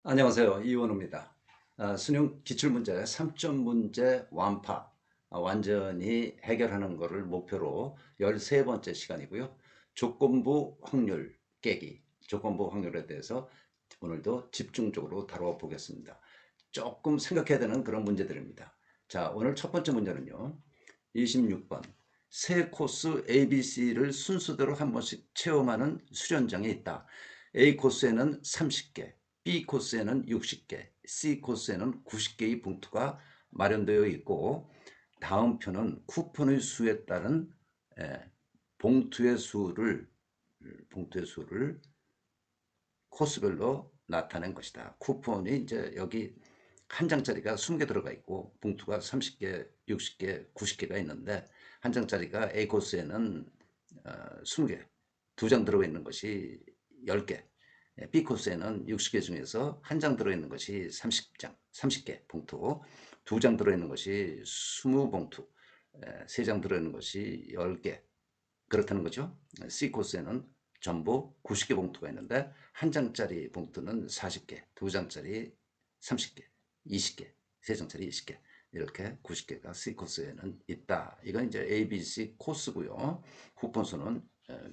안녕하세요. 이원우입니다. 수능 기출문제 3점 문제 완파, 완전히 해결하는 것을 목표로 13번째 시간이고요. 조건부 확률 깨기, 조건부 확률에 대해서 오늘도 집중적으로 다뤄 보겠습니다. 조금 생각해야 되는 그런 문제들입니다. 자, 오늘 첫 번째 문제는요. 26번. 세 코스 ABC를 순서대로 한 번씩 체험하는 수련장이 있다. A 코스에는 30개, B 코스에는 60개, C 코스에는 90개의 봉투가 마련되어 있고 다음 표는 쿠폰의 수에 따른 봉투의 수를 코스별로 나타낸 것이다. 쿠폰이 이제 여기 한 장짜리가 20개 들어가 있고 봉투가 30개, 60개, 90개가 있는데 한 장짜리가 A 코스에는 20개, 두 장 들어가 있는 것이 10개, B 코스에는 60개 중에서 한 장 들어있는 것이 30장, 30개 봉투, 두 장 들어있는 것이 20봉투, 세 장 들어있는 것이 10개, 그렇다는 거죠. C 코스에는 전부 90개 봉투가 있는데 한 장짜리 봉투는 40개, 두 장짜리 30개, 20개, 세 장짜리 20개, 이렇게 90개가 C 코스에는 있다. 이건 이제 A, B, C 코스고요. 쿠폰수는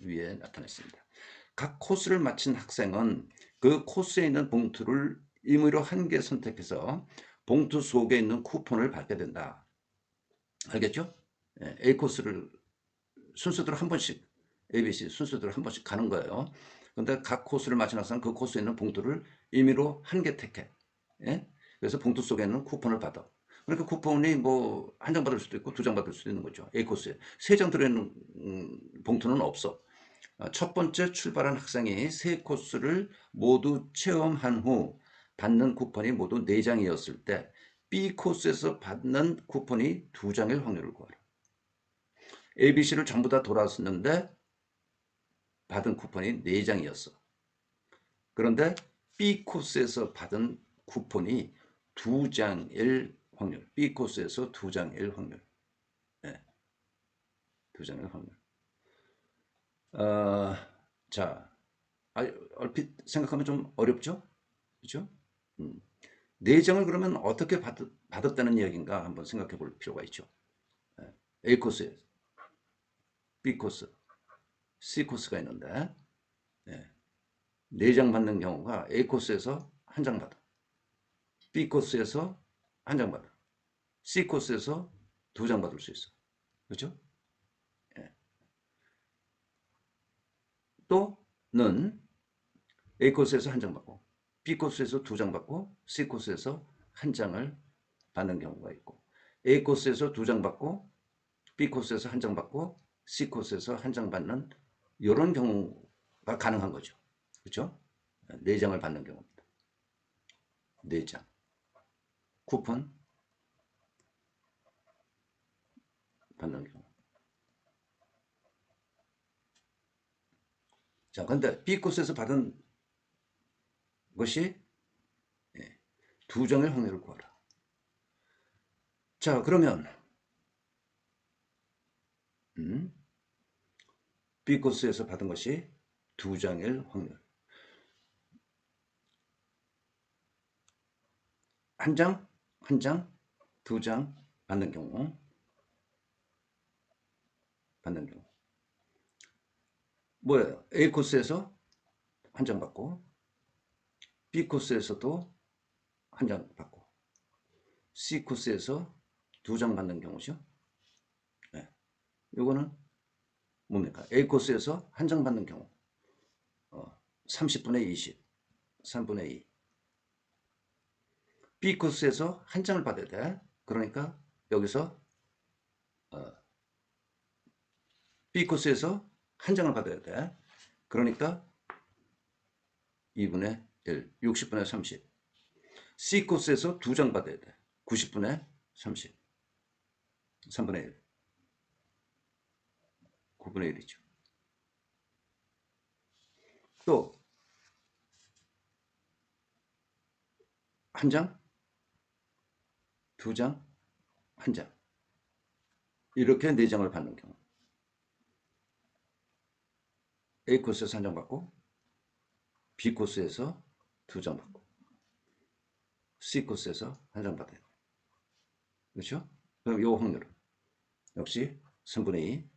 위에 나타냈습니다. 각 코스를 마친 학생은 그 코스에 있는 봉투를 임의로 한 개 선택해서 봉투 속에 있는 쿠폰을 받게 된다. 알겠죠? A 코스를 순서대로 한 번씩 ABC 순서대로 한 번씩 가는 거예요. 근데 각 코스를 마친 학생은 그 코스에 있는 봉투를 임의로 한 개 택해. 예? 그래서 봉투 속에 있는 쿠폰을 받아. 그러니까 쿠폰이 뭐 한 장 받을 수도 있고 두 장 받을 수도 있는 거죠. A 코스에 세 장 들어있는 봉투는 없어. 첫 번째 출발한 학생이 세 코스를 모두 체험한 후 받는 쿠폰이 모두 4장이었을 때 B 코스에서 받는 쿠폰이 2장일 확률을 구하라. ABC를 전부 다 돌았었는데 받은 쿠폰이 4장이었어. 그런데 B 코스에서 받은 쿠폰이 2장일 확률. B 코스에서 2장일 확률. 네, 2장일 확률. 어, 자, 얼핏 생각하면 좀 어렵죠? 그죠? 음. 4장을 그러면 어떻게 받았다는 이야기인가 한번 생각해 볼 필요가 있죠. A 코스, B 코스, C 코스가 있는데, 4장 받는 경우가 A 코스에서 한 장 받아. B 코스에서 한 장 받아. C 코스에서 2장 받을 수 있어. 그렇죠? 예. 또는 A 코스에서 한 장 받고 B 코스에서 2장 받고 C 코스에서 한 장을 받는 경우가 있고 A 코스에서 2장 받고 B 코스에서 한 장 받고 C 코스에서 한 장 받는 이런 경우가 가능한 거죠. 그렇죠? 4장을 받는 경우입니다. 4장. 쿠폰 받는 경우. 자, 근데 B 코스에서 받은 것이 2장의 확률을 구하라. 자, 그러면 음, B 코스에서 받은 것이 2장일 확률. 한 장, 한 장, 2장 받는 경우, 받는 경우. 뭐예요? A 코스에서 한 장 받고, B 코스에서도 한 장 받고, C 코스에서 2장 받는 경우죠. 네. 요거는 뭡니까? A 코스에서 한 장 받는 경우. 30분의 20, 3분의 2. B 코스에서 한 장을 받아야 돼. 그러니까 여기서 B 코스에서 한 장을 받아야 돼. 그러니까 2분의 1, 60분의 30. C 코스에서 2장 받아야 돼. 90분의 30. 3분의 1. 9분의 1이죠. 또 한 장, 2장, 한 장. 이렇게 4장을 받는 경우. A 코스에서 한 장 받고 B 코스에서 2장 받고 C 코스에서 한 장 받아요. 그렇죠? 그럼 요 확률은 역시 3분의 2.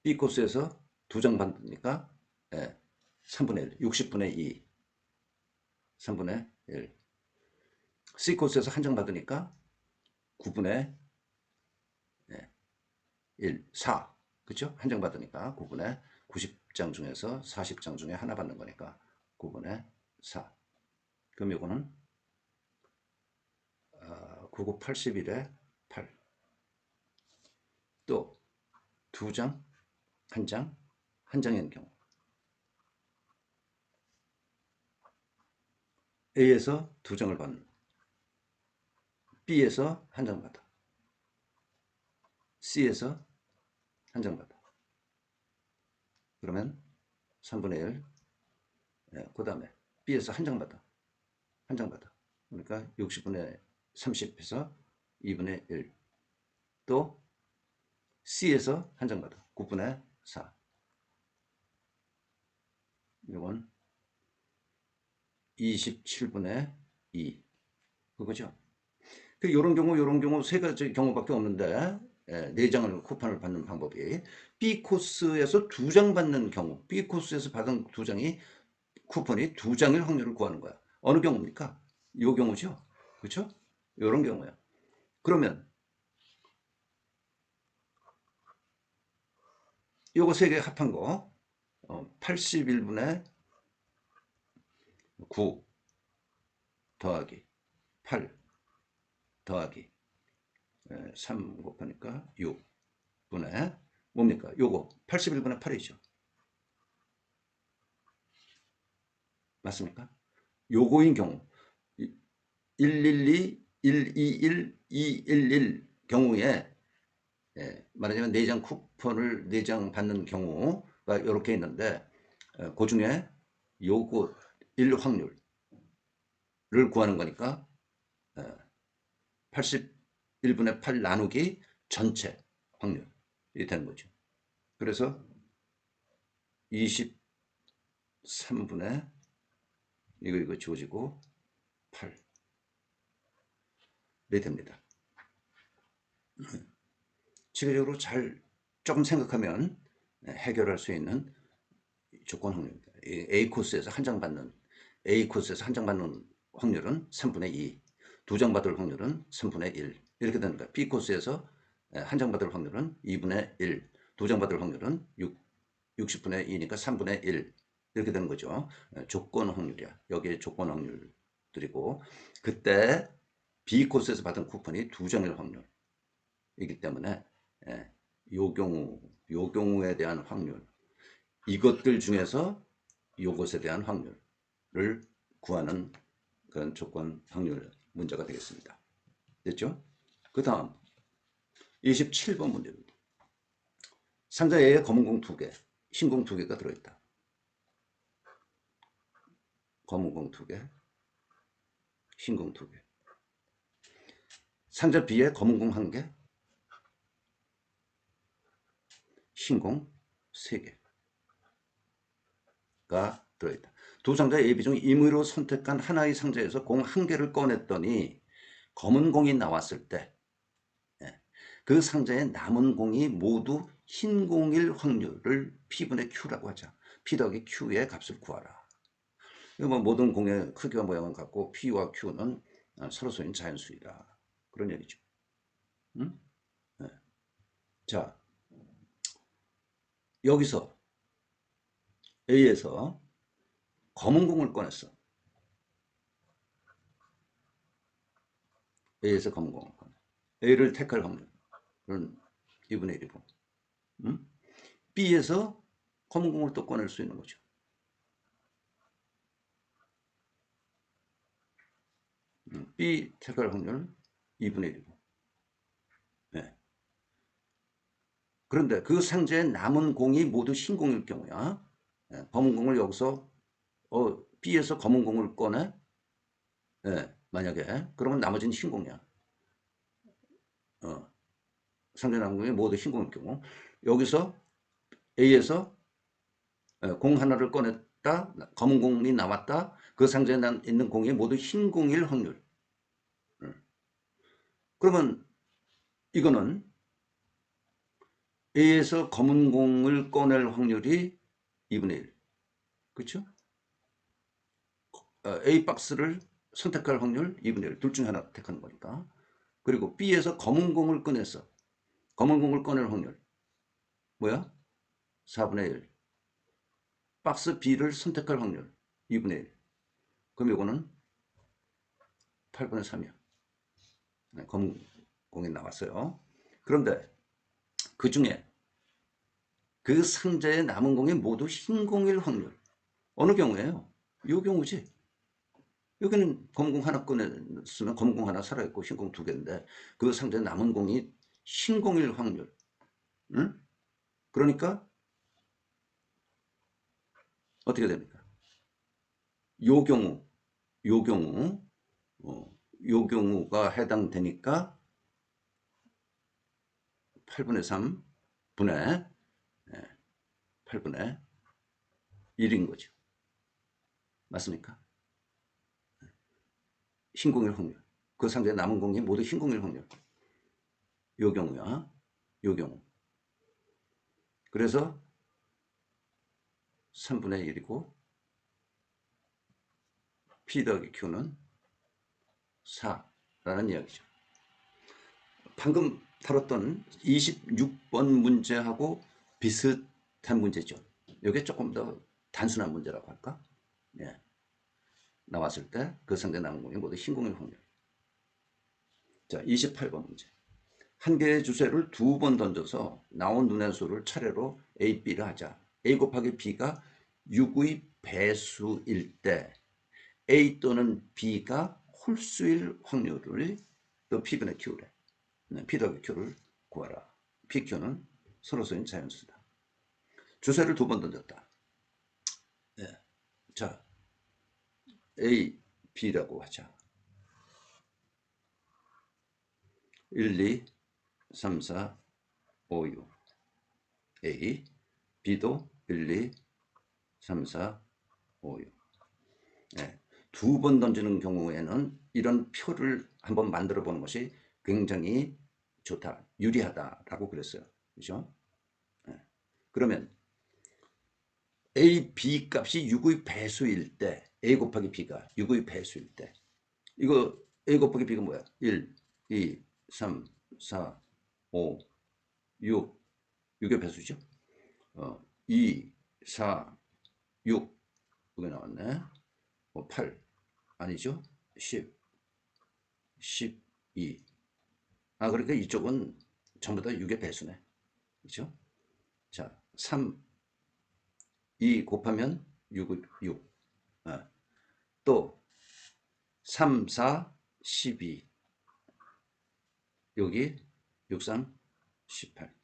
B 코스에서 두 장 받으니까 3분의 1, 60분의 2, 3분의 1. C 코스에서 한 장 받으니까 9분의 1, 4. 그렇죠? 한 장 받으니까 9분의 90장 중에서 40장 중에 하나 받는 거니까 9분의 4. 그럼 이거는 9, 9, 81에 8. 또 두 장, 한 장, 한 장인 경우 A에서 두 장을 받는, B에서 한 장 받아, C에서 한 장 받아. 그러면 3분의 1, 그 다음에 B에서 한 장 받아, 한 장 받아. 그러니까 60분의 30에서 2분의 1. 또 C에서 한 장 받아, 9분의 4. 이건 27분의 2. 그거죠. 요런 경우 세 가지 경우밖에 없는데, 네 장을 쿠폰을 받는 방법이 B 코스에서 두 장 받는 경우, B 코스에서 받은 두 장이 쿠폰이 두 장일 확률을 구하는 거야. 어느 경우입니까? 요 경우죠. 그렇죠? 요런 경우야. 그러면 요거 세 개 합한 거 81분의 9 더하기 8 더하기 3 곱하니까 6분의 뭡니까? 요거 81분의 8이죠. 맞습니까? 요거인 경우 112, 121, 211 경우에 말하자면 4장 쿠폰을 4장 받는 경우가 이렇게 있는데 그 중에 요거 1 확률을 구하는 거니까 81분의 8 나누기 전체 확률이 되는 거죠. 그래서 23분의 이거 지워지고 8이 됩니다. 지그적으로 잘 조금 생각하면 해결할 수 있는 조건 확률입니다. A 코스에서 한 장 받는 확률은 3분의 2, 두 장 받을 확률은 3분의 1 이렇게 되는 거예요. B 코스에서 한 장 받을 확률은 2분의 1, 두 장 받을 확률은 60분의 2니까 3분의 1 이렇게 되는 거죠. 조건 확률이야. 여기에 조건 확률들이고 그때 B 코스에서 받은 쿠폰이 두 장일 확률이기 때문에 요 경우에 대한 확률 이것들 중에서 요것에 대한 확률을 구하는 그런 조건 확률 문제가 되겠습니다. 됐죠? 그 다음 27번 문제입니다. 상자 A에 검은 공 2개, 흰 공 2개가 들어있다. 검은 공 2개, 흰 공 2개. 상자 B에 검은 공 1개, 흰 공 3개가 들어있다. 두 상자 A, B 중 임의로 선택한 하나의 상자에서 공 1개를 꺼냈더니 검은 공이 나왔을 때 그 상자에 남은 공이 모두 흰 공일 확률을 P분의 Q라고 하자. P 더하기 Q의 값을 구하라. 뭐 모든 공의 크기와 모양은 같고 P와 Q는 서로서인 자연수이다. 그런 얘기죠. 응? 네. 자, 여기서 A에서 검은 공을 꺼냈어. A에서 검은 공을 꺼내. A를 택할 확률은 2분의 1이고 응? B에서 검은 공을 또 꺼낼 수 있는 거죠. B 택할 확률 2분의 1이고 네. 그런데 그 상자에 남은 공이 모두 흰 공일 경우야. 검은 공을 여기서 B에서 검은 공을 꺼내. 만약에 그러면 나머지는 흰 공이야. 상자에 남은 공이 모두 흰 공일 경우 여기서 A에서 공 하나를 꺼냈다. 검은 공이 나왔다. 그 상자에 있는 공이 모두 흰 공일 확률. 그러면 이거는 A에서 검은 공을 꺼낼 확률이 2분의 1. 그렇죠? A 박스를 선택할 확률 2분의 1. 둘 중에 하나 택하는 거니까. 그리고 B에서 검은 공을 꺼냈어. 검은 공을 꺼낼 확률. 뭐야? 4분의 1. 박스 B를 선택할 확률. 2분의 1. 그럼 이거는 8분의 3이야. 검은 공이 나왔어요. 그런데 그 중에 그 상자에 남은 공이 모두 흰 공일 확률. 어느 경우예요? 이 경우지. 여기는 검은 공 하나 꺼냈으면 검은 공 하나 살아있고 흰 공 두 개인데 그 상자에 남은 공이 흰 공일 확률. 응? 그러니까 어떻게 됩니까? 요 경우, 요 경우, 요 경우가 해당되니까 8분의 3분의 8분의 1인 거죠. 맞습니까? 흰공일 확률. 그 상자에 남은 공이 모두 흰공일 확률. 요 경우야. 요 경우. 그래서 3분의 1이고 P 더하기 Q는 4라는 이야기죠. 방금 다뤘던 26번 문제하고 비슷한 문제죠. 이게 조금 더 단순한 문제라고 할까? 예. 나왔을 때 그 상대 남은 공이 모두 흰 공일 확률. 자, 28번 문제. 한 개의 주사를 두 번 던져서 나온 눈의 수를 차례로 A, B를 하자. A 곱하기 B가 6의 배수일 때 A 또는 B가 홀수일 확률을 또 P분의 Q래. P 더하기 Q를 구하라. PQ는 서로서인 자연수다. 주사를 두 번 던졌다. 네. 자, A, B라고 하자. 1, 2, 3, 4, 5, 6. A, B도 1, 2, 3, 4, 5, 6. 네. 두 번 던지는 경우에는 이런 표를 한번 만들어 보는 것이 굉장히 좋다, 유리하다라고 그랬어요. 그죠? 네. 그러면 A, B 값이 6의 배수일 때 A 곱하기 B가 6의 배수일 때 이거 A 곱하기 B가 뭐야? 1, 2, 3, 4, 5, 6 6의 배수죠? 2, 4, 6 이게 나왔네. 8 아니죠? 10, 12 그러니까 이쪽은 전부 다 6의 배수네. 그렇죠? 자, 3, 2 곱하면 6, 6. 또 3, 4, 12 여기 6, 3, 18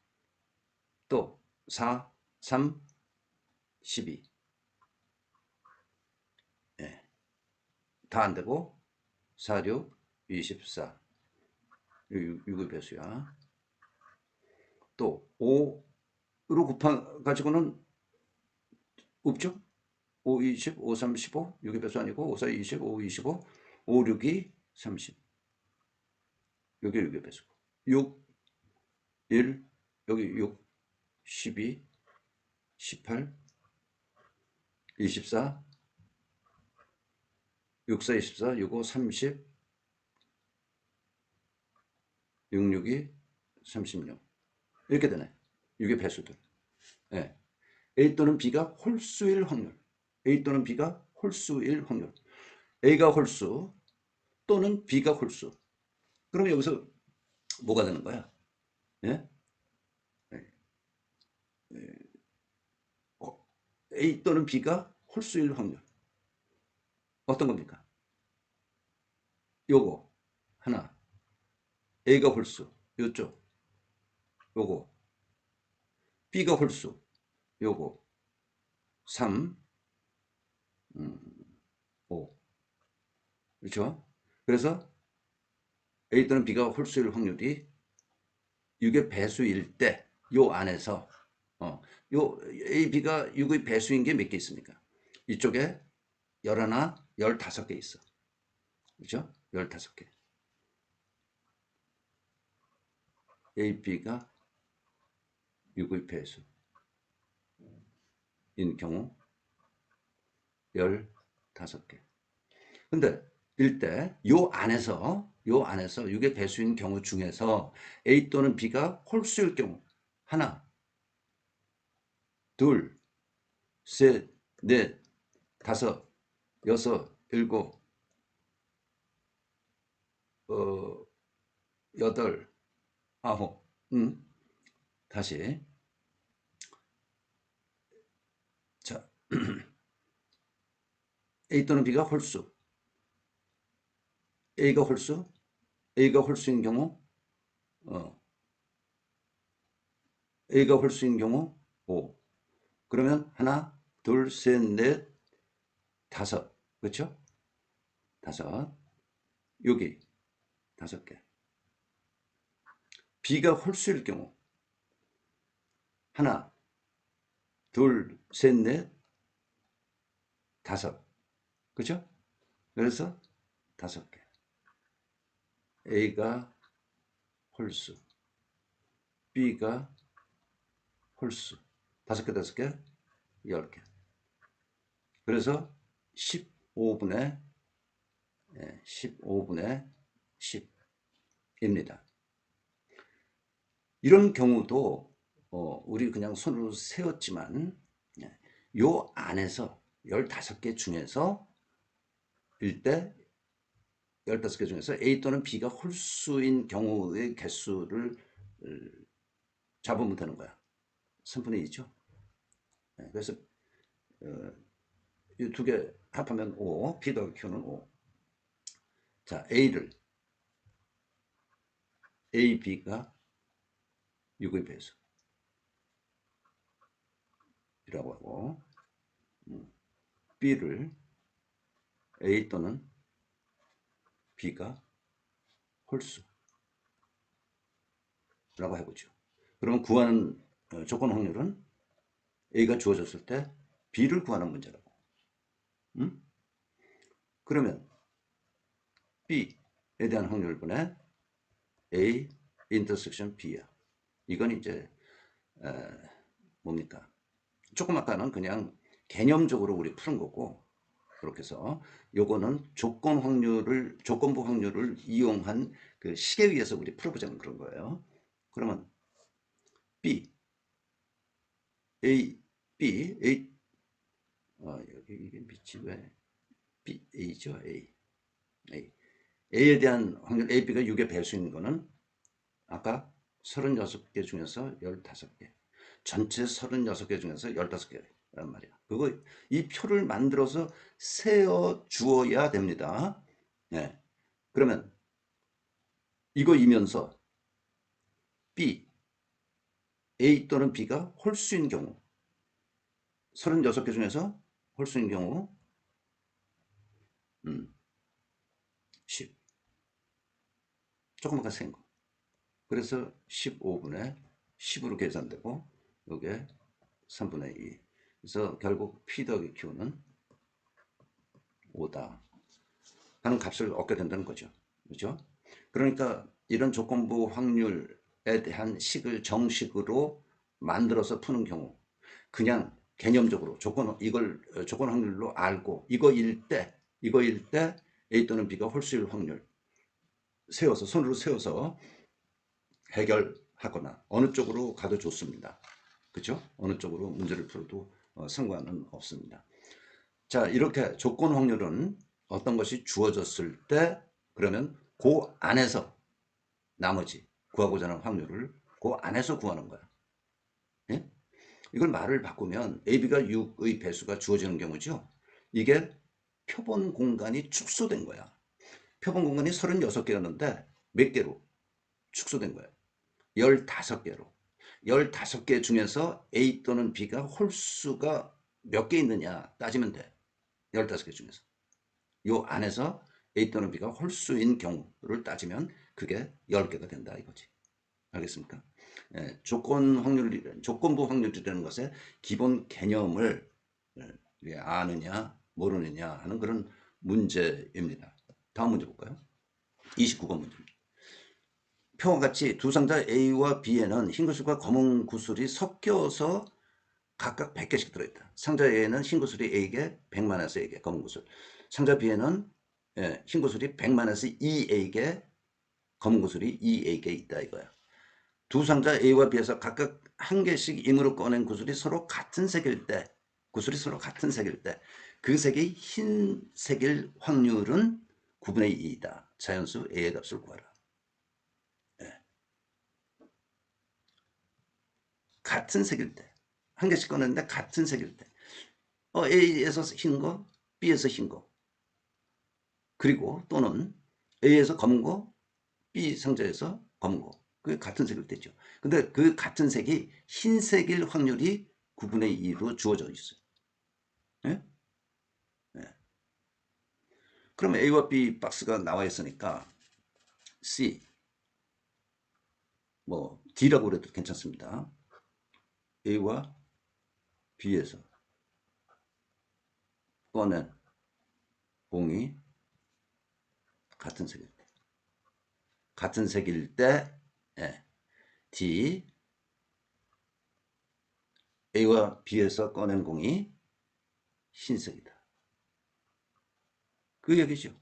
또 4, 3, 12 예. 다 안되고 4, 6, 24 6의 배수야. 또 5로 곱해가지고는 없죠? 5, 20, 5, 3, 15 6의 배수 아니고 5, 4, 20, 5, 25 5, 6이 30 여기 6의 배수고 6, 1 여기 6, 12, 18 24 6, 4, 24 6, 5, 30 6, 6이 36 이렇게 되네. 6의 배수들. 네. A 또는 B가 홀수일 확률. A 또는 B가 홀수일 확률. A가 홀수 또는 B가 홀수. 그럼 여기서 뭐가 되는 거야? 예? A 또는 B가 홀수일 확률. 어떤 겁니까? 요거 하나. A가 홀수. 요쪽. 요거. B가 홀수. 요거. 3, 5. 그렇죠? 그래서 A 또는 B가 홀수일 확률이 6의 배수일 때 요 안에서 요 A, B가 6의 배수인 게 몇 개 있습니까? 이쪽에 11, 15개 있어. 그렇죠? 15개. A, B가 6의 배수인 경우 15개. 근데 일대 요 안에서 6의 배수인 경우 중에서 A 또는 B가 홀수일 경우 하나, 둘, 셋, 넷, 다섯, 여섯, 일곱, 여덟, 아홉. 다시. 자, A 또는 B가 홀수. A가 홀수? A가 홀수인 경우, A가 홀수인 경우 5. 그러면 하나, 둘, 셋, 넷, 다섯. 그렇죠? 다섯. 여기 다섯 개. B가 홀수일 경우 하나, 둘, 셋, 넷, 다섯. 그죠? 그래서 다섯 개. A가 홀수, B가 홀수. 다섯 개, 다섯 개, 10개. 그래서 15분의 10입니다. 이런 경우도 우리 그냥 손으로 세웠지만 요 안에서 15개 중에서 일대 15개 중에서 A 또는 B가 홀수인 경우의 개수를 잡으면 되는 거야. 3분의 2죠. 그래서 이 두 개 합하면 5, P 더하기 Q는 5. 자, A, B가 6의 배수 이라고 하고 B를 A 또는 B가 홀수 라고 해보죠. 그러면 구하는 조건 확률은 A가 주어졌을 때 B를 구하는 문제라고. 그러면 B에 대한 확률분의 A 인터섹션 B야. 이건 이제 뭡니까? 조금 아까는 그냥 개념적으로 우리 푸는 거고, 그렇게 해서 요거는 조건부 확률을 이용한 그 식에 의해서 우리 풀어보자는 그런 거예요. 그러면 B, A, B, A, 여기 이게 빛이 왜 B, A죠, A. A에 대한 확률 AB가 6의 배수인 거는 아까 36개 중에서 15개. 전체 36개 중에서 15개란 말이야. 그거 이 표를 만들어서 세어 주어야 됩니다. 네. 그러면 이거이면서 B, A 또는 B가 홀수인 경우 36개 중에서 홀수인 경우 10. 조금 아까 센 거. 그래서 15분의 10으로 계산되고 이게 3분의 2. 그래서 결국 P 더하기 Q는 5다 하는 값을 얻게 된다는 거죠. 그렇죠? 그러니까 이런 조건부 확률에 대한 식을 정식으로 만들어서 푸는 경우 그냥 개념적으로 이걸 조건 확률로 알고 이거일 때 A 또는 B가 홀수일 확률 손으로 세워서 해결하거나 어느 쪽으로 가도 좋습니다. 그렇죠? 어느 쪽으로 문제를 풀어도 상관은 없습니다. 자, 이렇게 조건 확률은 어떤 것이 주어졌을 때 그러면 그 안에서 나머지 구하고자 하는 확률을 그 안에서 구하는 거야. 예? 이걸 말을 바꾸면 AB가 6의 배수가 주어지는 경우죠. 이게 표본 공간이 축소된 거야. 표본 공간이 36개였는데 몇 개로 축소된 거야. 15개로. 15개 중에서 A 또는 B가 홀수가 몇 개 있느냐 따지면 돼. 15개 중에서. 요 안에서 A 또는 B가 홀수인 경우를 따지면 그게 10개가 된다 이거지. 알겠습니까? 조건부 확률이라는 것의 기본 개념을 아느냐 모르느냐 하는 그런 문제입니다. 다음 문제 볼까요? 29번 문제입니다. 표와 같이 두 상자 A와 B에는 흰 구슬과 검은 구슬이 섞여서 각각 100개씩 들어있다. 상자 A에는 흰 구슬이 A개, 100마이너스 A개, 검은 구슬. 상자 B에는 흰 구슬이 100마이너스 2A개, 검은 구슬이 2A개 있다 이거야. 두 상자 A와 B에서 각각 한 개씩 임으로 꺼낸 구슬이 서로 같은 색일 때, 구슬이 서로 같은 색일 때, 그 색이 흰색일 확률은 9분의 2이다. 자연수 A의 값을 구하라. 같은 색일 때, 한 개씩 꺼냈는데 같은 색일 때, A에서 흰 거, B에서 흰 거, 그리고 또는 A에서 검은 거, B 상자에서 검은 거, 그게 같은 색일 때죠. 근데 그 같은 색이 흰색일 확률이 9분의 2로 주어져 있어요. 예? 예. 그럼 A와 B 박스가 나와 있으니까 C, 뭐 D라고 그래도 괜찮습니다. A와 B에서 꺼낸 공이 같은 색일 때, 같은 색일 때 D, A와 B에서 꺼낸 공이 흰색이다. 그 얘기죠.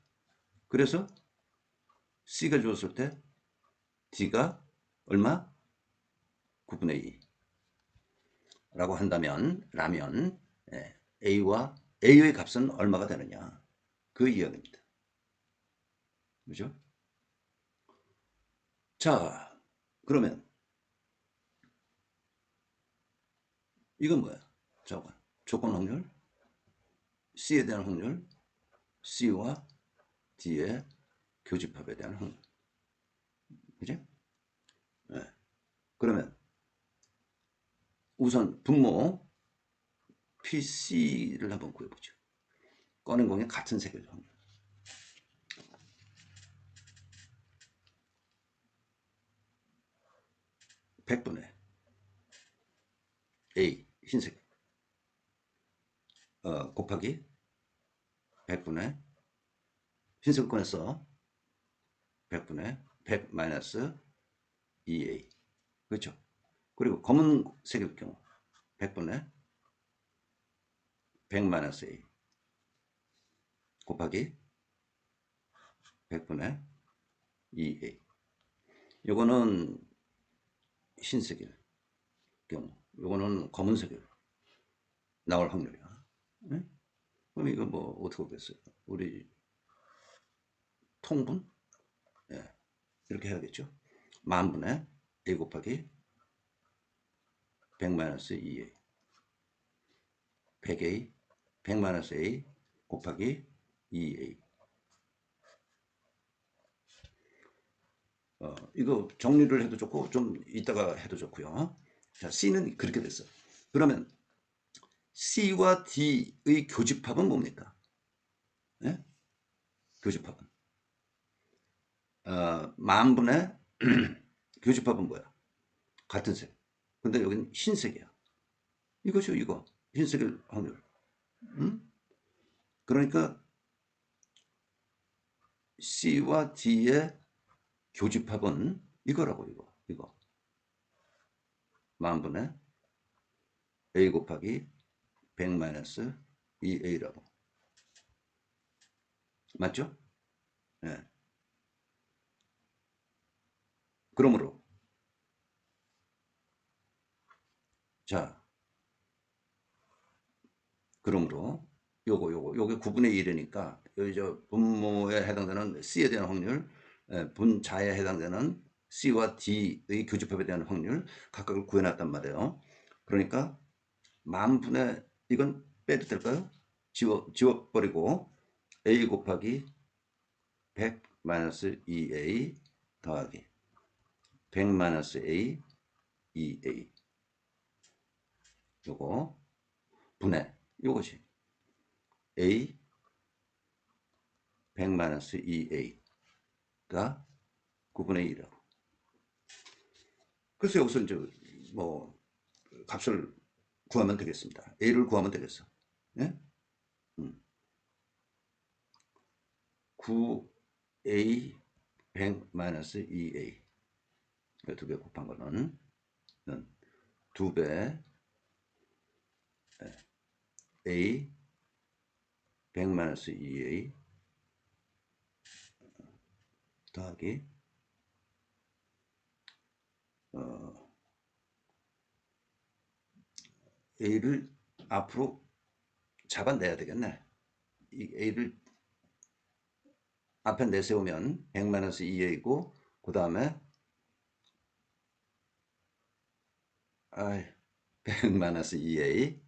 그래서 C가 주었을 때 D가 얼마? 9분의 2 라고 한다면 A와 A의 값은 얼마가 되느냐, 그 이야기입니다. 그죠? 자, 그러면 이건 뭐야? 저거 조건 확률, C에 대한 확률, C와 D의 교집합에 대한 확률. 그죠? 네. 그러면 우선 분모 PC를 한번 구해보죠. 꺼낸 공이 같은 색일 확률. 100분의 A, 흰색, 곱하기 100분의 흰색 꺼냈어. 100분의 100 마이너스 2A. 그렇죠? 그리고 검은색일 경우 100분의 100 마이너스 A 곱하기 100분의 2A. 요거는 흰색일 경우, 요거는 검은색일 나올 확률이야. 네? 그럼 이거 뭐 어떻게 보겠어요? 우리 통분? 네. 이렇게 해야겠죠. 만분의 A 곱하기 100 마이너스 2A, 100A, 100 마이너스 A 곱하기 2A. 이거 정리를 해도 좋고 좀 이따가 해도 좋고요. 자, C는 그렇게 됐어. 그러면 C와 D의 교집합은 뭡니까? 네? 교집합은 만분의 교집합은 뭐야? 같은 색. 근데 여기는 흰색이야. 이거죠, 이거. 흰색일 확률. 응? 그러니까 C와 D의 교집합은 이거라고, 이거. 만분의 A 곱하기 100 마이너스 2A라고. 맞죠? 네. 그러므로 자, 그러므로 요게 9분의 1이니까 여기 저 분모에 해당되는 C에 대한 확률, 분자에 해당되는 C와 D의 교집합에 대한 확률 각각을 구해놨단 말이에요. 그러니까 만분의 이건 빼도 될까요? 지워버리고 A 곱하기 100 마이너스 2A 더하기 100 마이너스 A 2A 요거 분해 요것이 A 100 마이너스 2A가 9분의 1이라고. 그래서 여기서 이제 뭐 값을 구하면 되겠습니다. A를 구하면 되겠어. 네? 9A 100 마이너스 2A 2배 곱한 거는 2배 A 100-2A 더하기 A를 앞으로 잡아내야 되겠네. 이 A를 앞에 내세우면 100-2A고 그 다음에 100-2A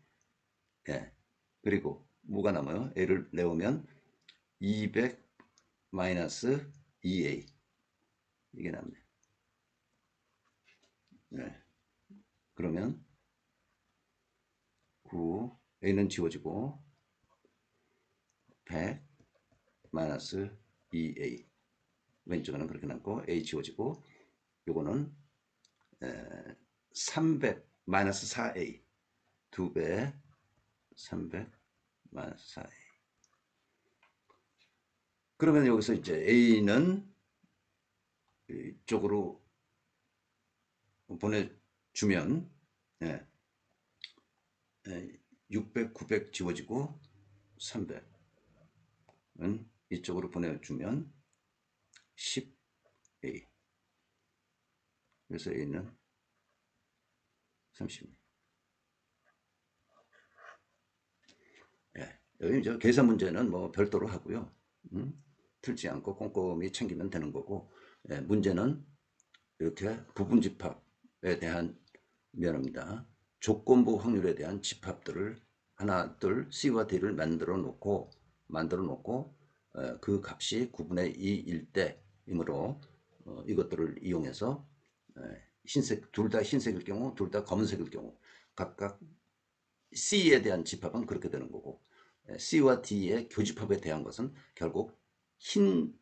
예. 그리고 뭐가 남아요? A를 내오면 200-2A 이게 남네. 네. 그러면 9 A는 지워지고 100-2A 왼쪽에는 그렇게 남고 A 지워지고 요거는 300-4A 2배 300-4A 그러면 여기서 이제 A는 이쪽으로 보내주면 600, 900 지워지고 300은 이쪽으로 보내주면 10A 그래서 A는 30. 여기 이제 계산 문제는 뭐 별도로 하고요. 틀지 않고 꼼꼼히 챙기면 되는 거고 문제는 이렇게 부분집합에 대한 면입니다. 조건부 확률에 대한 집합들을 하나, 둘, C와 D를 만들어 놓고 그 값이 9분의 2일 때이므로 이것들을 이용해서 흰색 둘 다 흰색일 경우, 둘 다 검은색일 경우 각각 C에 대한 집합은 그렇게 되는 거고 C와 D의 교집합에 대한 것은 결국 흰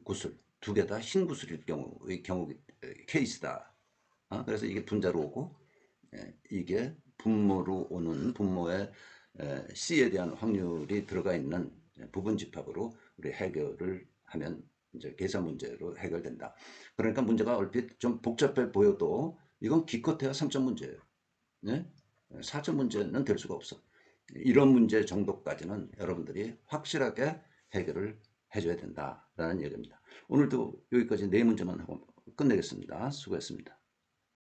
구슬 두 개 다 흰 구슬일 경우의 케이스다. 그래서 이게 분자로 오고 이게 분모로 오는 분모에 C에 대한 확률이 들어가 있는 부분집합으로 우리 해결을 하면 이제 계산 문제로 해결된다. 그러니까 문제가 얼핏 좀 복잡해 보여도 이건 기껏해야 3점 문제예요. 네? 4점 문제는 될 수가 없어. 이런 문제 정도까지는 여러분들이 확실하게 해결을 해줘야 된다라는 얘기입니다. 오늘도 여기까지 4문제만 하고 끝내겠습니다. 수고했습니다.